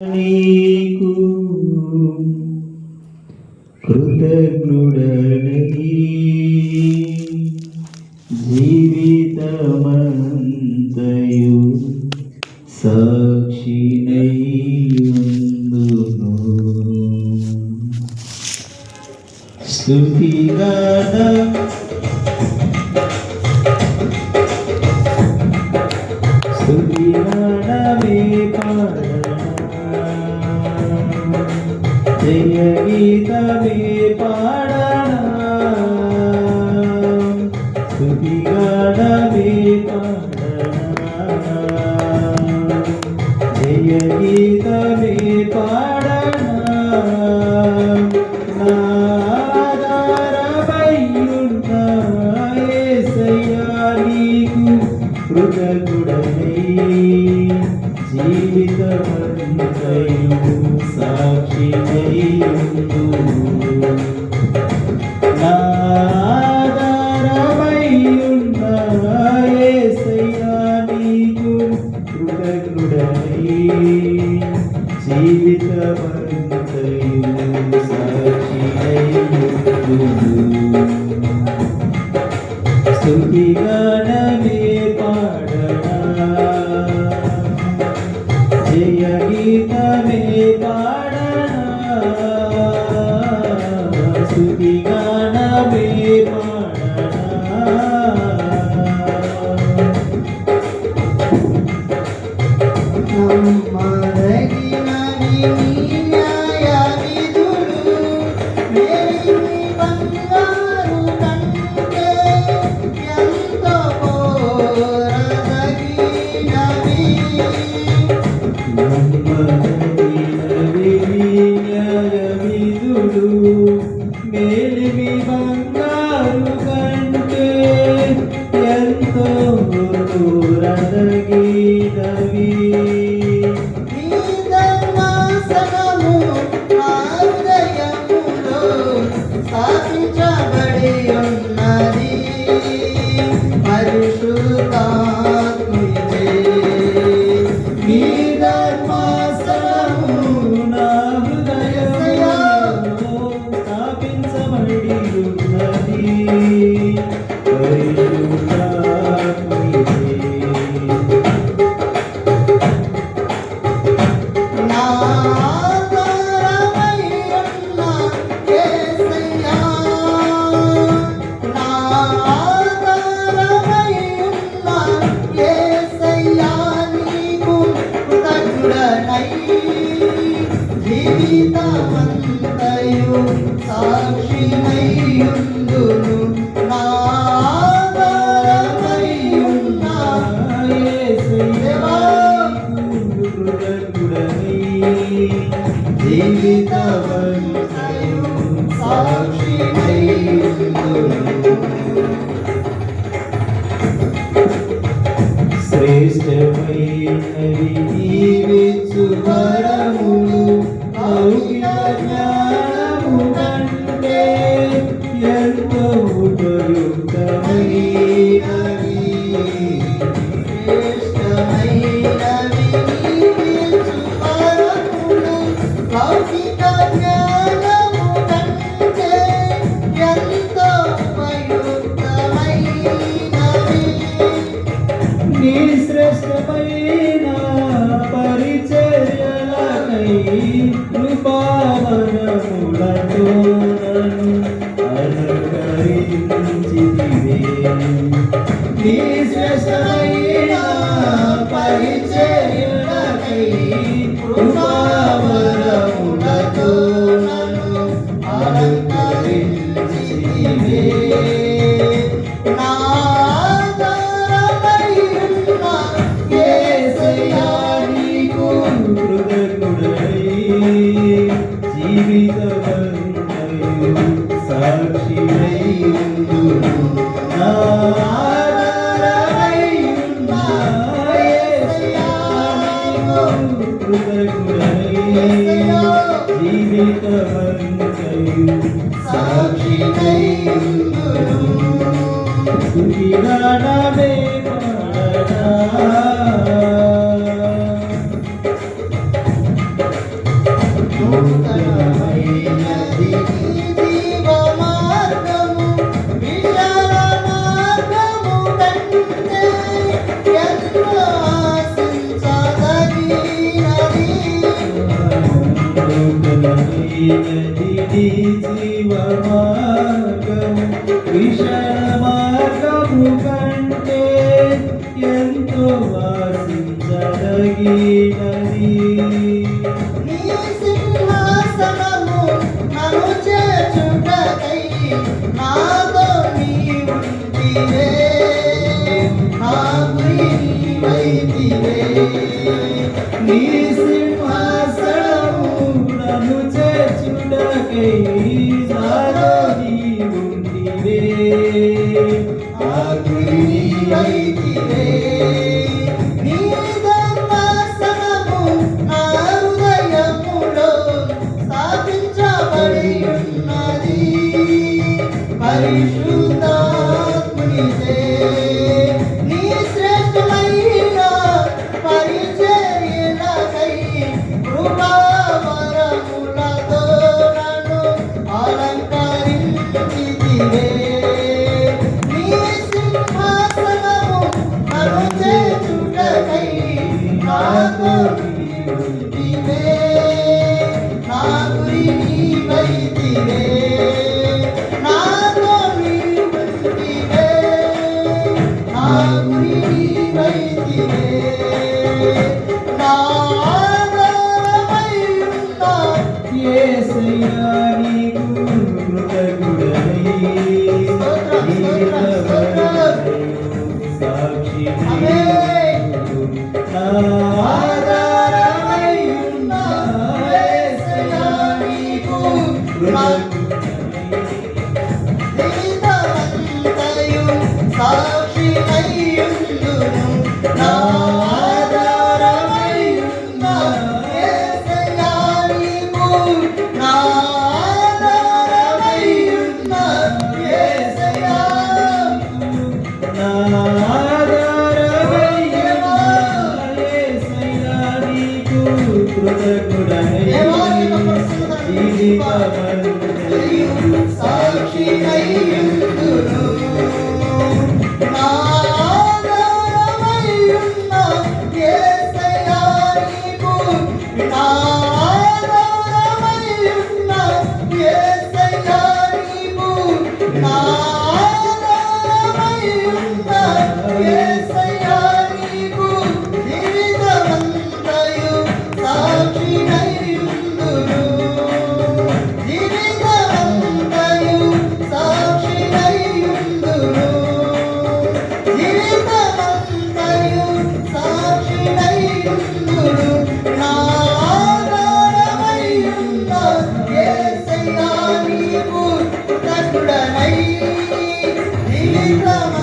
నీకు కృతజ్ఞుడనై జీవితమంతయు సాక్షినైయుందును. స్తుతిగానం స్తుతిగానమే జయ గీతమే పాడనా స్తుతిగానమే పాడనా జయ గీతమే పాడనా నాదారమయ్యున్న యేసయ్యా నీకు కృతజ్ఞుడనై జీవితమంతయు సాక్షినైయుందును. నాదారమయ్యున్న యేసయ్యా నీకు కృతజ్ఞుడనై జీవితమంతయు సాక్షినైయుందును. స్తుతిగానమే పాడనా జయ గీతమే పాడనా స్తుతిగానమే పాడనా. నమ్మదగినవి నీ న్యాయ విధులు, మేలిమి బంగారు కంటే ఎంతో కోరదగినవి. నమ్మదగినవి నీ న్యాయ విధులు, మేలిమి బంగారు కంటే ఎంతో కోరదగినవి. నీ ధర్మాసనము నా హృదయములో స్థాపించబడి ఉన్నది. పరిశుద్ధాత్మునిచే నీ ధర్మాసనము నా హృదయములో స్థాపించబడి ఉన్నది. పరిశుద్ధాత్మునిచే నాదారమయ్యున్న యేసయ్యా, నాదారమయ్యున్న యేసయ్యా నీకు కృతజ్ఞుడనై జీవితమంతయు సాక్షినైయుందును. నాదారమయ్యున్న యేసయ్యా జీవితమంతయు సాక్షినైయుందును. శ్రేష్టమైనవి నీవిచ్చు వరములు, లౌకిక జ్ఞానము కంటే ఎంతో ఉపయుక్తమైనవి. శ్రేష్టమైనవి నీవిచ్చు వరములు, లౌకిక జ్ఞానము కంటే ఎంతో ఉపయుక్తమైనవి. నీ శ్రేష్టమైన పరిచర్యలకై కృపావరములతో నన్ను అలంకరించితివే. నీ శ్రేష్టమైన పరిచర్యలకై కృపావరములతో నన్ను అలంకరించితివే. నాదారమయ్యున్న యేసయ్యా నీకు కృతజ్ఞుడనై జీవితమంతయు సాక్షినైయుందును. నాదారమయ్యున్న యేసయ్యా నీకు కృతజ్ఞుడనై జీవితమంతయు సాక్షినైయుందును. స్తుతిగానమే పాడనా బలమైనది నీ జీవమార్గము విషయ మార్గము కంటే ఎంతో ఆశించదగినది. నీ సింహాసనము నన్ను చేర్చుటకై నాతో నీవుంటివే, నా గురి నీవైతివే. నీ సింహాసనము నన్ను చేర్చుటకై నాలో నీవుంటివే, నా గురి నీవైతివే. నీ ధర్మాసనము నా హృదయములో స్థాపించబడి ఉన్నది. పరిశుద్ధాత్మునిచే నీ శ్రేష్టమైన పరిచర్యలకై కృపావరములతో నన్ను అలంకరించితివే. నీ సింహాసనము నన్ను చేర్చుటకై నాతో నీవుంటివే, నా గురి నీవైతివే. నాతో నీవుంటివే, నా గురి నీవైతివే. నా ఆధారమై ఉన్న యేసయ్యా నీకు కృతజ్ఞుడనై సాక్షినై నా ఆధారమై ఉన్న యేసయ్యా నీకు కృతజ్ఞుడనై జీవితమంతయు సాక్షినైయుందును. నా ఆధారమై ఉన్న యేసయ్యా నీకు, నా ఆధారమై ఉన్న యేసయ్యా. నా ఆధారమై ఉన్న యేసయ్యా నీకు కృతజ్ఞుడనై జీవితమంతయు సాక్షినైయుందును. నా ఆధారమై ఉన్న యేసయ్యా నీకు, నా ఆధారమై ఉన్న యేసయ్యా నీకు, నా ఆధారమై ఉన్న యేసయ్యా నీకు. జీవితమంతయు సాక్షినైయుందును. జీవితమంతయు సాక్షినైయుందును. జీవితమంతయు సాక్షినైయుందును. నా ఆధారమై ఉన్న యేసయ్యా నీకు కృతజ్ఞుడనై జీవితమంతయు